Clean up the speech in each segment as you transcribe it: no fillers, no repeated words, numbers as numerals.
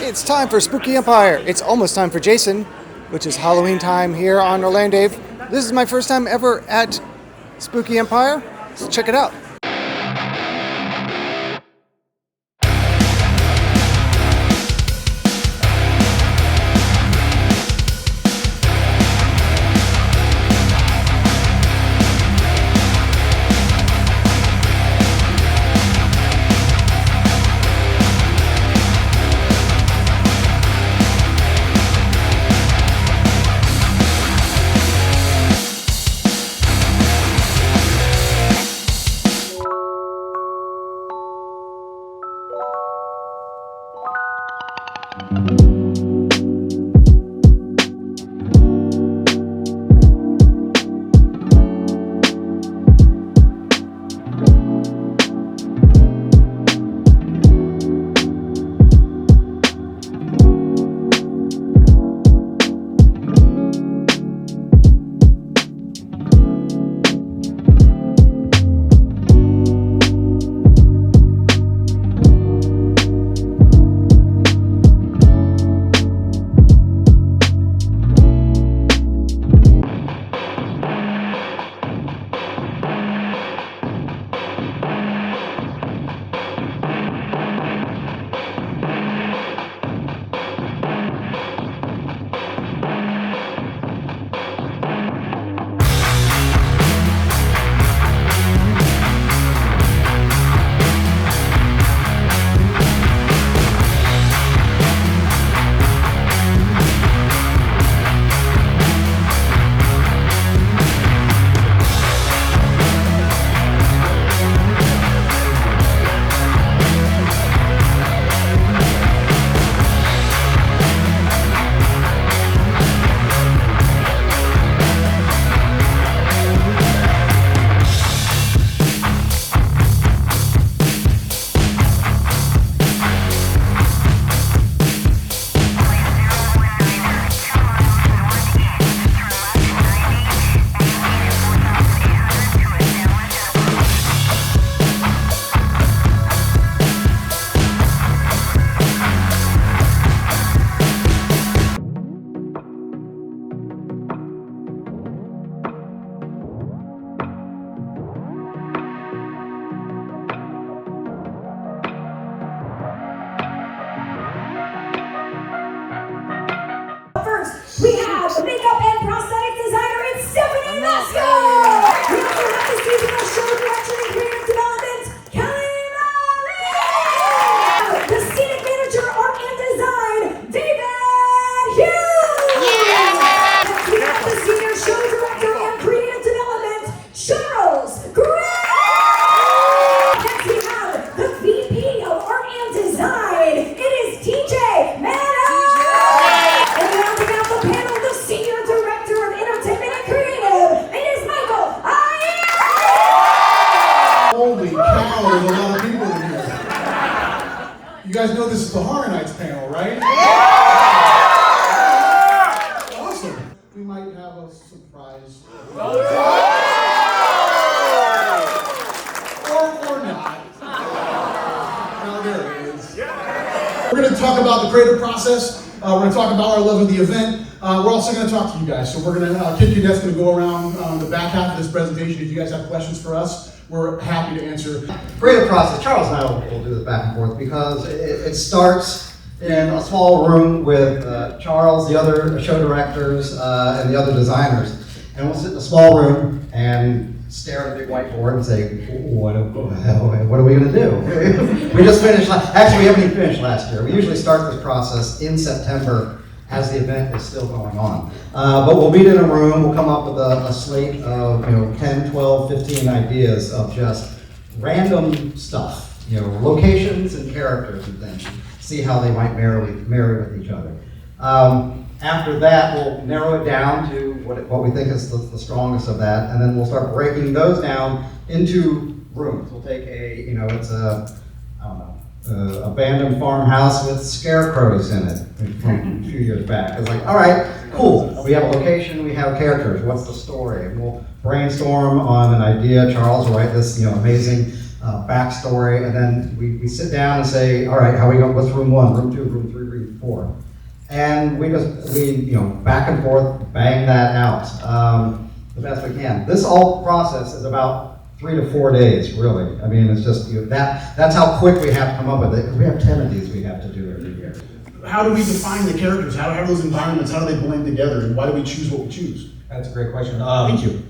It's time for Spooky Empire. It's almost time for Jason, which is Halloween time here on Orlando. This is my first time ever at Spooky Empire, so check it out. We have the makeup and prosthetic designer, it's Stephanie Masco! We also have the seasonal show direction and creative development, Kelly Malley! The scenic manager, art and design, David Hughes! We have the senior show director and creative development, Charles Gray! Next we have the VP of art and design, it is TJ Mann! Holy cow, there's a lot of people in here. You guys know this is the Horror Nights panel, right? Yeah! Awesome. We might have a surprise. Or not. Now there it is. We're going to talk about the creative process. We're going to talk about our love of the event. We're also going to talk to you guys. So we're going to, Kid Cadet's going to go around the back half of this presentation. If you guys have questions for us, we're happy to answer. Creative process. Charles and I will do this back and forth because it starts in a small room with Charles, the other show directors, and the other designers. And we'll sit in a small room and stare at a big whiteboard and say, what are we going to do? We just finished, actually we haven't even finished last year. We usually start this process in September as the event is still going on. But we'll meet in a room, we'll come up with a slate of 10, 12, 15 ideas of just random stuff, locations and characters and things, see how they might marry with each other. After that, we'll narrow it down to what we think is the strongest of that, and then we'll start breaking those down into rooms. We'll take it's a abandoned farmhouse with scarecrows in it from a few years back. It's like, all right, cool. We have a location, we have characters. What's the story? And we'll brainstorm on an idea. Charles will write this, amazing backstory, and then we sit down and say, all right, how we go? What's room 1, room 2, room 3, room forth. And we back and forth, bang that out the best we can. This whole process is about 3 to 4 days, really. I mean, it's just, that's how quick we have to come up with it, because we have 10 of these we have to do every year. How do we define the characters? How do those environments, how do they blend together? And why do we choose what we choose? That's a great question. Thank you.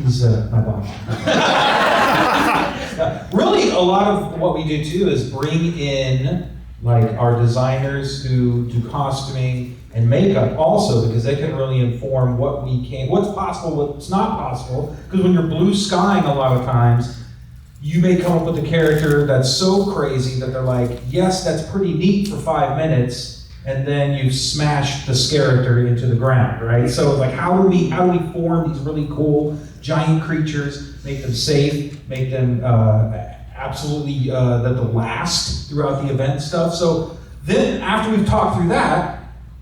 He's my boss. Really, a lot of what we do too is bring in like our designers who do costuming and makeup also, because they can really inform what's possible, what's not possible. Because when you're blue skying a lot of times, you may come up with a character that's so crazy that they're like, yes, that's pretty neat for 5 minutes, and then you've smashed this character into the ground, right? So like, how do we form these really cool giant creatures, make them safe, make them absolutely that they'll last throughout the event stuff. So then after we've talked through that,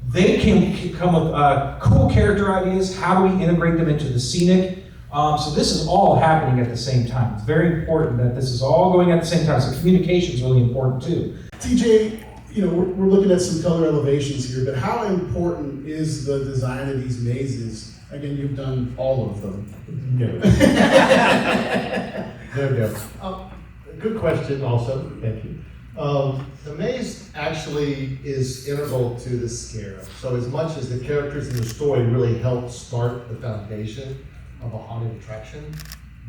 they can come with cool character ideas. How do we integrate them into the scenic? So this is all happening at the same time. It's very important that this is all going at the same time. So communication is really important too. TJ, we're looking at some color elevations here, but how important is the design of these mazes? Again, you've done all of them. No. No. Good question also, thank you. The maze actually is integral to the scare. So as much as the characters in the story really help start the foundation of a haunted attraction,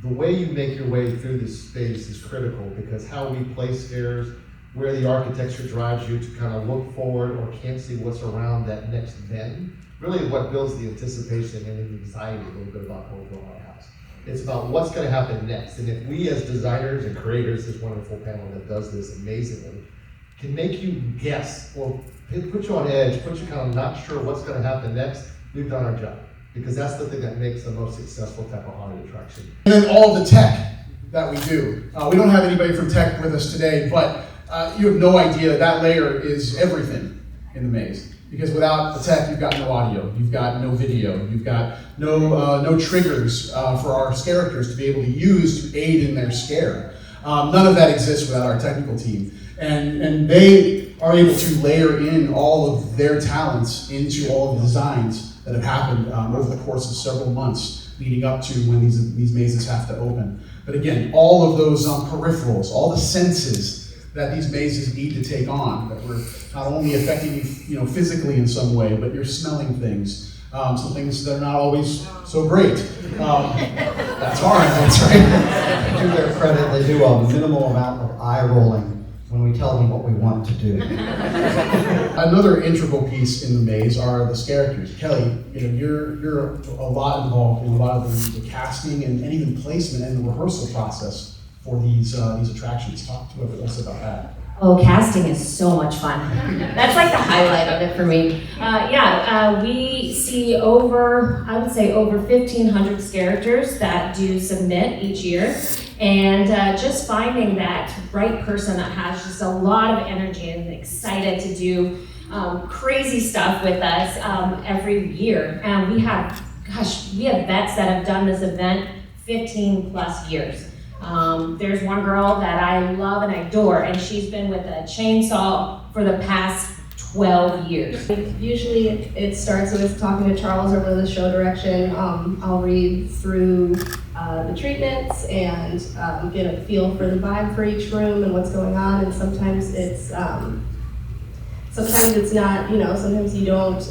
the way you make your way through this space is critical, because how we place scares, where the architecture drives you to kind of look forward or can't see what's around that next bend, really what builds the anticipation and the anxiety a little bit about going to our house. It's about what's going to happen next. And if we as designers and creators, this wonderful panel that does this amazingly, can make you guess or put you on edge, put you kind of not sure what's going to happen next, we've done our job. Because that's the thing that makes the most successful type of haunted attraction. And then all the tech that we do. We don't have anybody from tech with us today, but you have no idea that layer is everything in the maze. Because without the tech, you've got no audio, you've got no video, you've got no triggers for our characters to be able to use to aid in their scare. None of that exists without our technical team. And they are able to layer in all of their talents into all of the designs that have happened over the course of several months leading up to when these mazes have to open. But again, all of those peripherals, all the senses that these mazes need to take on, that we're not only affecting you physically in some way, but you're smelling things, some things that are not always so great. That's our evidence, right? To their credit, they do a minimal amount of eye rolling when we tell them what we want to do. Another integral piece in the maze are the Scarecrows. Kelly, you're a lot involved in a lot of the casting and even placement and the rehearsal process for these attractions. Talk to us about that. Oh, casting is so much fun. That's like the highlight of it for me. We see over 1,500 characters that do submit each year. And just finding that right person that has just a lot of energy and excited to do crazy stuff with us every year. And we have vets that have done this event 15 plus years. There's one girl that I love and adore, and she's been with a chainsaw for the past 12 years. Usually it starts with talking to Charles over the show direction. I'll read through the treatments and get a feel for the vibe for each room and what's going on. And sometimes it's not, sometimes you don't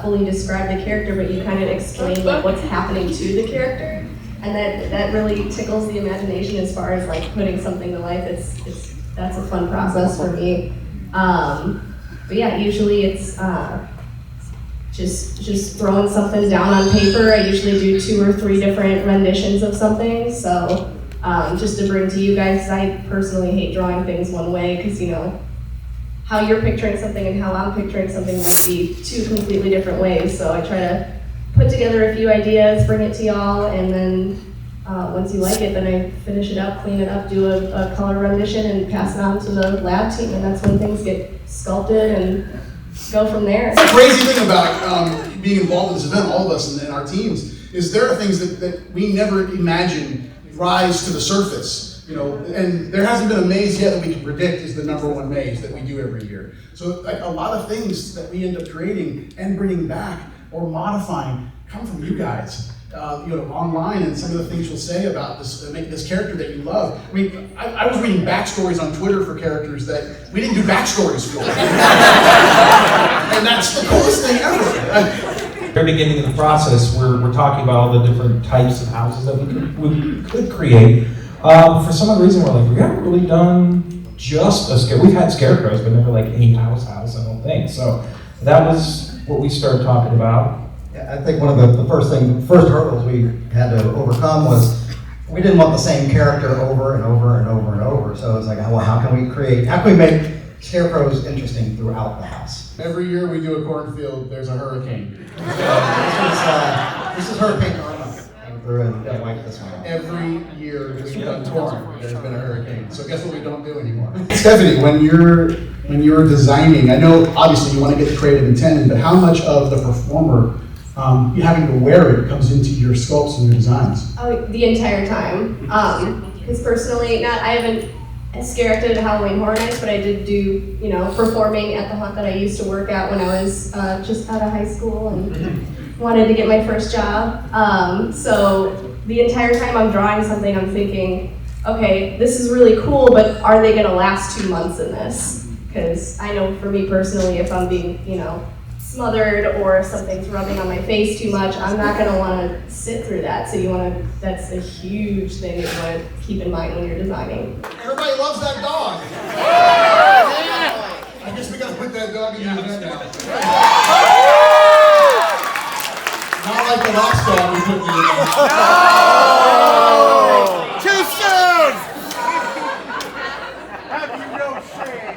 fully describe the character, but you kind of explain like what's happening to the character. And that really tickles the imagination as far as like putting something to life. That's a fun process for me. But yeah, usually it's just throwing something down on paper. I usually do 2 or 3 different renditions of something. So just to bring to you guys, 'cause I personally hate drawing things one way, because how you're picturing something and how I'm picturing something might be 2 completely different ways. So I try to put together a few ideas, bring it to y'all, and then once you like it, then I finish it up, clean it up, do a color rendition, and pass it on to the lab team, and that's when things get sculpted and go from there. The crazy thing about being involved in this event, all of us and our teams, is there are things that we never imagined rise to the surface and there hasn't been a maze yet that we can predict is the #1 maze that we do every year. So like, a lot of things that we end up creating and bringing back or modifying come from you guys. Online, and some of the things you'll say about this character that you love. I mean, I was reading backstories on Twitter for characters that we didn't do backstories for. And that's the coolest thing ever. Very beginning of the process, we're talking about all the different types of houses that we could create. For some odd reason, we're like, we haven't really done just a scare. We've had scarecrows, but never like a house, I don't think. So that was what we started talking about. I think one of the first hurdles we had to overcome was we didn't want the same character over and over and over and over. So it's like, well, how can we make scarecrows interesting throughout the house? Every year we do a cornfield, there's a hurricane. This is Hurricane Irma came through and didn't like this one. Every year we've done corn, there's been a hurricane. So guess what we don't do anymore? Stephanie, when you're designing, I know obviously you want to get the creative intent in, but how much of the performer having to wear it comes into your sculpts and your designs? Oh, the entire time. Because personally, I haven't scared Halloween Horror Nights, but I did do, performing at the haunt that I used to work at when I was just out of high school and wanted to get my first job. So the entire time I'm drawing something, I'm thinking, okay, this is really cool, but are they gonna last 2 months in this? Because I know for me personally, if I'm being, smothered or something's rubbing on my face too much, I'm not gonna wanna sit through that. So that's a huge thing that you wanna keep in mind when you're designing. Everybody loves that dog. I guess we gotta put that dog in the event now. Not like the last dog we put in the event. Too soon! Have you no shame?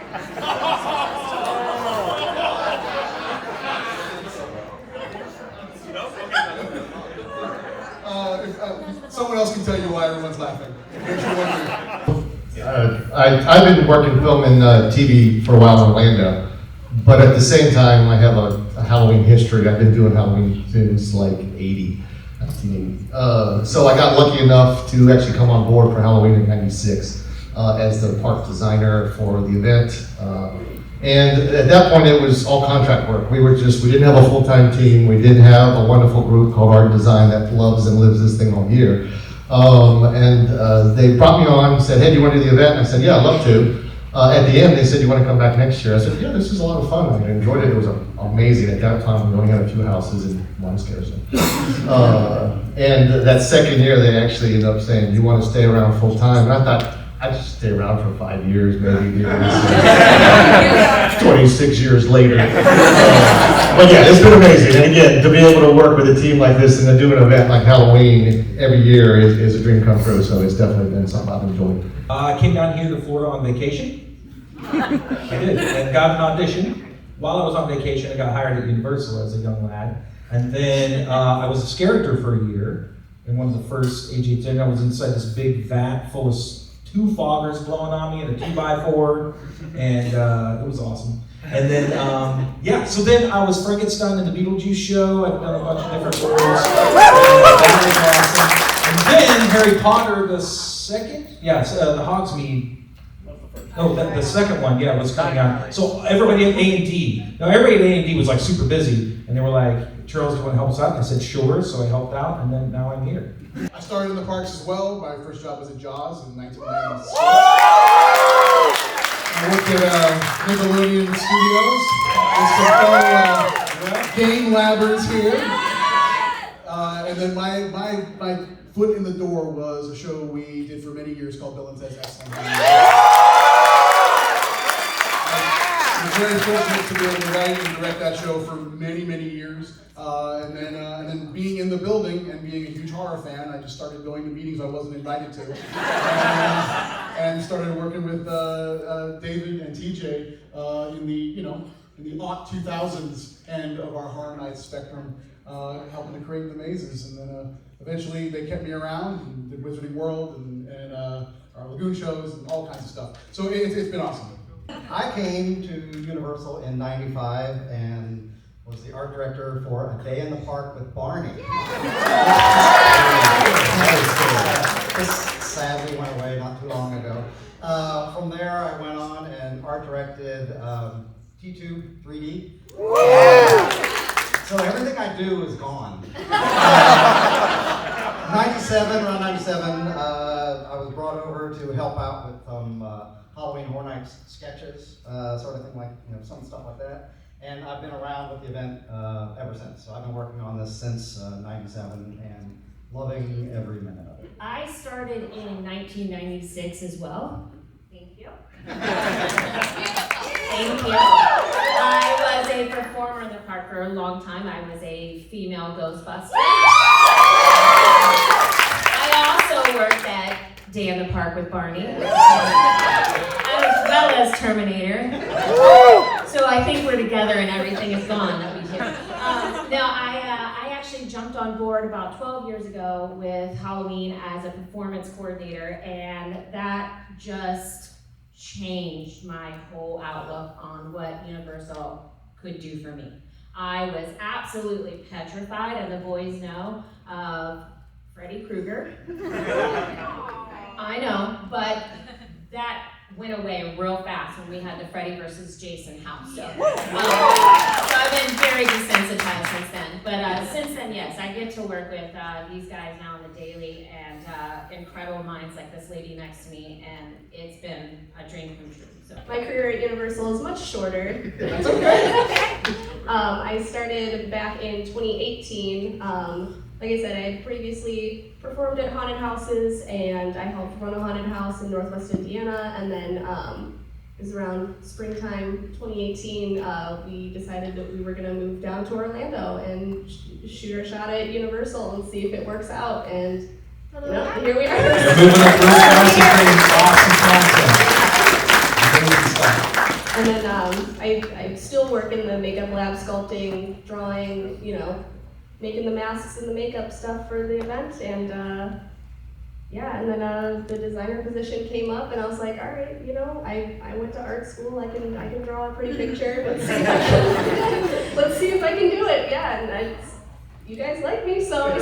Someone else can tell you why everyone's laughing. I've been working film and TV for a while in Orlando, but at the same time, I have a Halloween history. I've been doing Halloween since like 1980. So I got lucky enough to actually come on board for Halloween in '96 as the park designer for the event. And at that point, it was all contract work. We didn't have a full-time team. We did have a wonderful group called Art and Design that loves and lives this thing all year. They brought me on and said, hey, do you want to do the event? And I said, yeah, I'd love to. At the end, they said, you want to come back next year? I said, yeah, this is a lot of fun. I enjoyed it. It was amazing. At that time, we only had a few houses and one scare zone. And that second year, they actually ended up saying, you want to stay around full-time? And I thought, I'd just stay around for 5 years, maybe. 26 years later. But yeah, it's been amazing. And again, to be able to work with a team like this and to do an event like Halloween every year is a dream come true. So it's definitely been something I've enjoyed. I came down here to Florida on vacation. I did, and got an audition. While I was on vacation, I got hired at Universal as a young lad. And then I was a character for a year. And one of the first AG10, I was inside this big vat full of 2 foggers blowing on me and a 2x4, and it was awesome. And then, so then I was Frankenstein in the Beetlejuice show. I've done a bunch of different roles. And then Harry Potter, the second? The Hogsmeade. No, the second one, was coming out. So everybody at A&D, everybody at A&D was like super busy, and they were like, Charles, do you want to help us out? And I said, sure, so I helped out, and then now I'm here. I started in the parks as well. My first job was at Jaws in 1996. I worked at Nickelodeon Studios. It's the game labbers here. And then my foot in the door was a show we did for many years called Bill and Ted's Excellent Time. I was very fortunate to be able to write and direct that show for many, many years. And then being in the building and being a huge horror fan, I just started going to meetings I wasn't invited to. And started working with David and TJ in the aught 2000s end of our Horror Nights spectrum, helping to create the mazes. And then eventually they kept me around and did Wizarding World and our Lagoon shows and all kinds of stuff. So it's been awesome. I came to Universal in '95 and was the art director for A Day in the Park with Barney. This sadly went away not too long ago. From there, I went on and art directed T2 3D. So everything I do is gone. 97, around 97, I was brought over to help out with some Halloween Horror Nights sketches, sort of thing like, some stuff like that. And I've been around with the event ever since. So I've been working on this since 97 and loving every minute of it. I started in 1996 as well. Thank you. Thank you. I was a performer in the park for a long time. I was a female Ghostbuster. I also worked at Day in the Park with Barney, as well as Terminator. So I think we're together and everything is gone that we hear. No, I actually jumped on board about 12 years ago with Halloween as a performance coordinator, and that just changed my whole outlook on what Universal could do for me. I was absolutely petrified, and the boys know, of Freddy Krueger. I know, but that went away real fast when we had the Freddy versus Jason house. So I've been very desensitized since then. But since then, yes, I get to work with these guys now on the daily, and incredible minds like this lady next to me, and it's been a dream come true. So My career at Universal is much shorter. I started back in 2018. Like I said, I had previously performed at haunted houses, and I helped run a haunted house in Northwest Indiana, and then it was around springtime 2018, we decided that we were going to move down to Orlando and shoot our shot at Universal and see if it works out, and here we are. You're moving up real fast and creating awesome content. And then I still work in the makeup lab, sculpting, drawing, making the masks and the makeup stuff for the event, and and then the designer position came up, and I was like, all right, I went to art school, I can draw a pretty picture. Let's see if I can do it. Yeah, and you guys like me, so.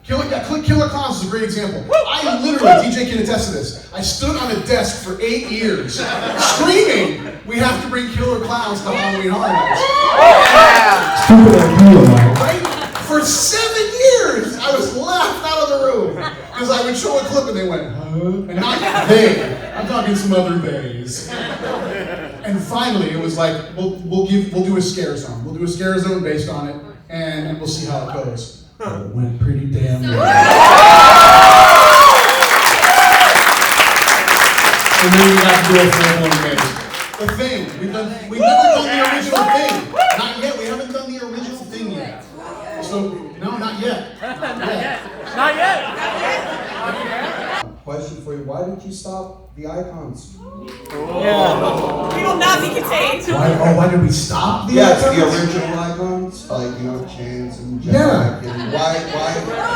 Killer Clowns is a great example. I literally, DJ can attest to this, I stood on a desk for 8 years, screaming, we have to bring Killer Clowns to Halloween Horror Nights. Stupid idea, Right? For 7 years, I was laughed out of the room, because I would show a clip and they went, huh? And not they, I'm talking some other days. And finally, it was like, we'll do a scare zone. We'll do a scare zone based on it, and we'll see how it goes. It went pretty damn well. And then we got to do a full one case. The Thing. We've never done the original Thing. Not yet. We haven't done the original Thing yet. So, no, not yet. Not yet. Question for you: why did you stop the icons? We will not be contained. Why did we stop the Yes, icons? the original icons, like Chance and Jack. Yeah. And why?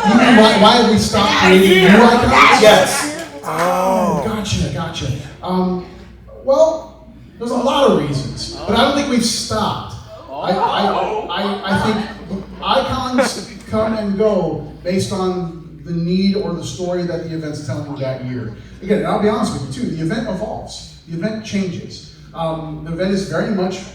You mean why have we stopped creating new icons? Yes. Oh, gotcha. Well, there's a lot of reasons, but I don't think we've stopped. I think icons come and go based on the need or the story that the event's telling that year. Again, and I'll be honest with you too, the event evolves, the event changes. The event is very much,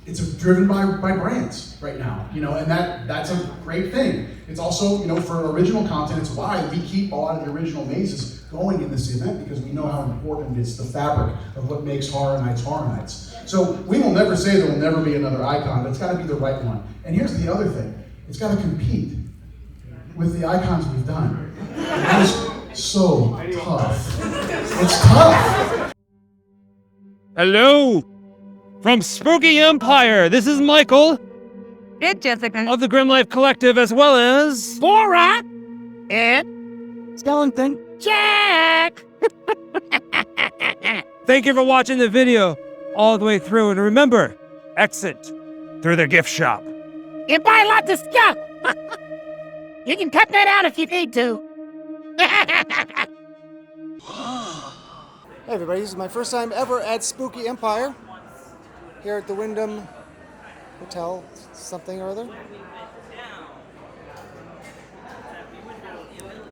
it's driven by brands right now, and that's a great thing. It's also, for original content, it's why we keep a lot of the original mazes going in this event, because we know how important it's the fabric of what makes Horror Nights Horror Nights. So we will never say there will never be another icon, but it's got to be the right one. And here's the other thing, it's got to compete with the icons we've done. That is so tough. It's tough. Hello, from Spooky Empire. This is Michael. It's Jessica. Of the Grim Life Collective, as well as Borat. And Skeleton Jack. Thank you for watching the video all the way through, and remember, exit through the gift shop. You buy lots of stuff. You can cut that out if you need to. Hey everybody, this is my first time ever at Spooky Empire, here at the Wyndham Hotel something or other.